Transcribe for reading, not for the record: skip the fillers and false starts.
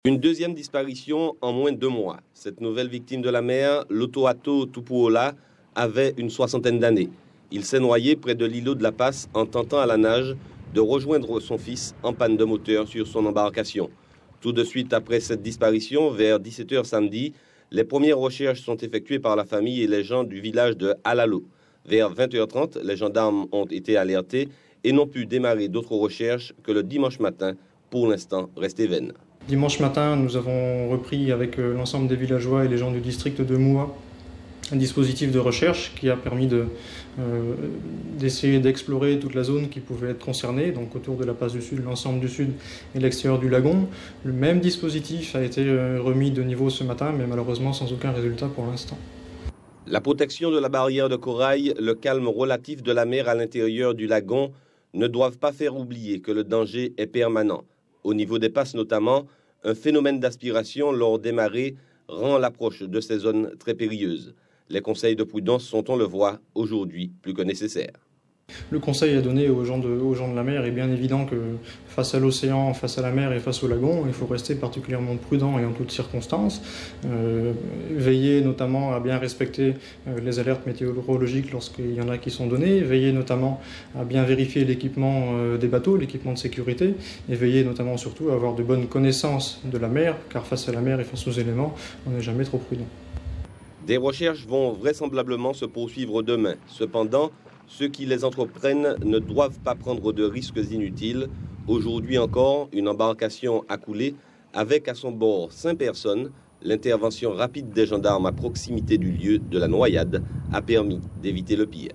Une deuxième disparition en moins de 2 mois. Cette nouvelle victime de la mer, Lotoato Tupuola, avait une 60aine d'années. Il s'est noyé près de l'îlot de la Passe en tentant à la nage de rejoindre son fils en panne de moteur sur son embarcation. Tout de suite après cette disparition, vers 17h samedi, les premières recherches sont effectuées par la famille et les gens du village de Alalo. Vers 20h30, les gendarmes ont été alertés et n'ont pu démarrer d'autres recherches que le dimanche matin, pour l'instant restées vaines. Dimanche matin, nous avons repris avec l'ensemble des villageois et les gens du district de Moua un dispositif de recherche qui a permis d'essayer d'explorer toute la zone qui pouvait être concernée, donc autour de la Passe du Sud, l'ensemble du Sud et l'extérieur du lagon. Le même dispositif a été remis de niveau ce matin, mais malheureusement sans aucun résultat pour l'instant. La protection de la barrière de corail, le calme relatif de la mer à l'intérieur du lagon ne doivent pas faire oublier que le danger est permanent. Au niveau des passes notamment, un phénomène d'aspiration lors des marées rend l'approche de ces zones très périlleuse. Les conseils de prudence sont, on le voit, aujourd'hui plus que nécessaires. Le conseil à donner aux gens de la mer est bien évident que face à l'océan, face à la mer et face au lagon, il faut rester particulièrement prudent et en toutes circonstances. Veiller notamment à bien respecter les alertes météorologiques lorsqu'il y en a qui sont données. Veiller notamment à bien vérifier l'équipement des bateaux, l'équipement de sécurité. Et veiller notamment surtout à avoir de bonnes connaissances de la mer, car face à la mer et face aux éléments, on n'est jamais trop prudent. Des recherches vont vraisemblablement se poursuivre demain. Cependant, ceux qui les entreprennent ne doivent pas prendre de risques inutiles. Aujourd'hui encore, une embarcation a coulé avec à son bord 5 personnes. L'intervention rapide des gendarmes à proximité du lieu de la noyade a permis d'éviter le pire.